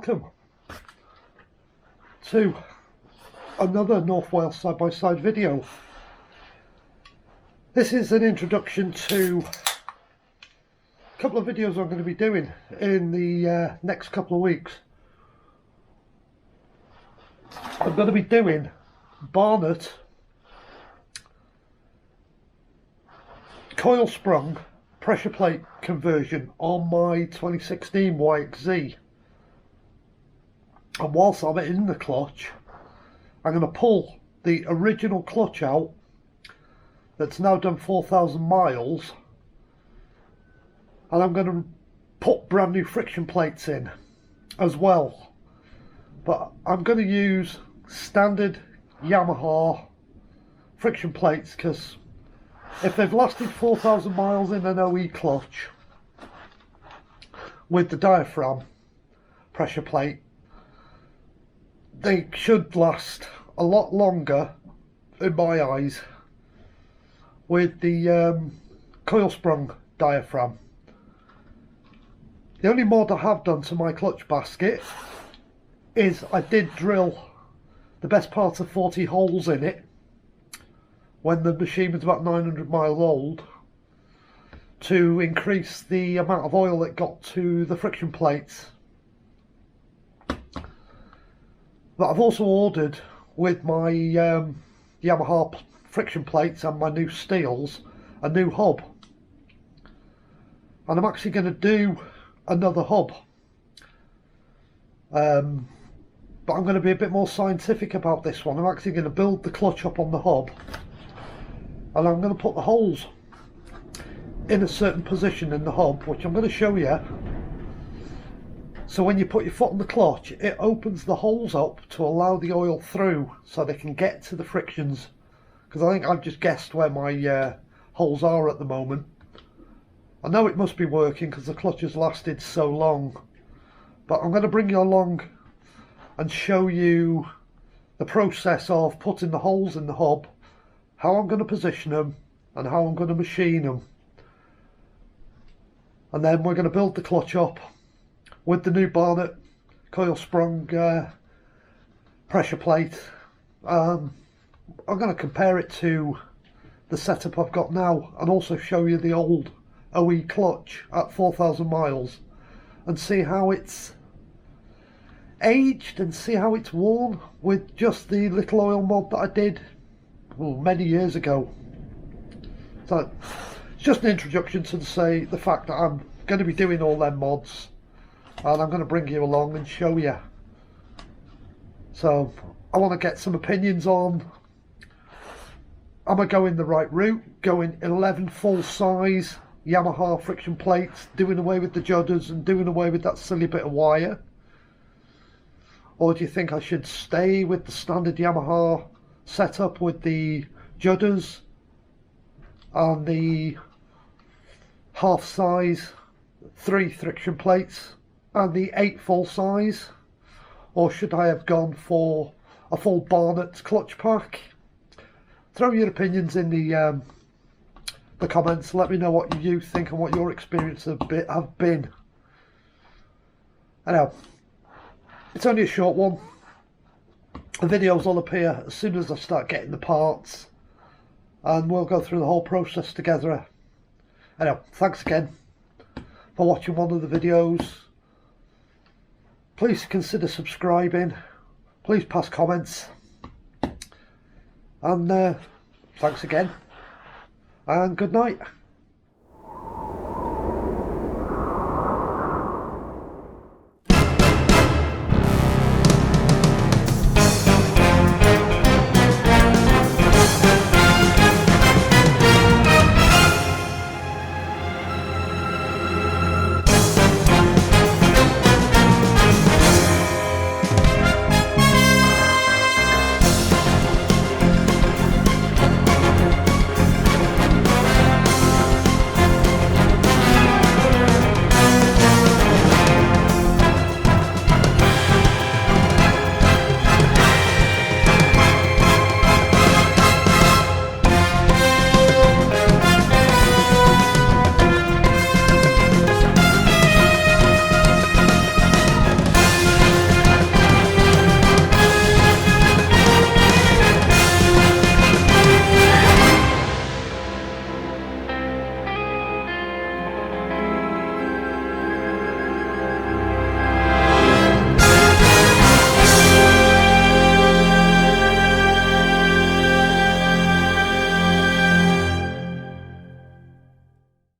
welcome to another North Wales side-by-side video. This is an introduction to a couple of videos I'm going to be doing in the next couple of weeks. I'm going to be doing barnet, coil sprung pressure plate conversion on my 2016 YXZ. And whilst I'm in the clutch, I'm going to pull the original clutch out that's now done 4,000 miles, and I'm going to put brand new friction plates in as well. But I'm going to use standard Yamaha friction plates because if they've lasted 4,000 miles in an OE clutch with the diaphragm pressure plate, they should last a lot longer in my eyes with the coil sprung diaphragm. The only mod I have done to my clutch basket is I did drill the best part of 40 holes in it when the machine was about 900 miles old, to increase the amount of oil that got to the friction plates. But I've also ordered, with my Yamaha friction plates and my new steels, a new hub. And I'm actually going to do another hub. But I'm going to be a bit more scientific about this one. I'm actually going to build the clutch up on the hub, and I'm going to put the holes in a certain position in the hub, which I'm going to show you. So when you put your foot on the clutch, it opens the holes up to allow the oil through so they can get to the frictions. Because I think I've just guessed where my holes are at the moment. I know it must be working because the clutch has lasted so long. But I'm going to bring you along and show you the process of putting the holes in the hub, how I'm going to position them, and how I'm going to machine them. And then we're going to build the clutch up with the new barnet coil sprung pressure plate. I'm going to compare it to the setup I've got now, and also show you the old OE clutch at 4,000 miles and see how it's aged and see how it's worn with just the little oil mod that I did many years ago. So it's just an introduction to the fact that I'm going to be doing all them mods, and I'm going to bring you along and show you. So I want to get some opinions on, am I going the right route, going 11 full size Yamaha friction plates, doing away with the judders and doing away with that silly bit of wire? Or do you think I should stay with the standard Yamaha setup with the judders and the half size 3 friction plates and the 8 full size? Or should I have gone for a full barnet clutch pack? Throw your opinions in the comments. Let me know what you think and what your experience have been. I know it's only a short one. The videos will appear as soon as I start getting the parts, and we'll go through the whole process together. I know, thanks again for watching one of the videos. Please consider subscribing, please pass comments, and thanks again, and good night.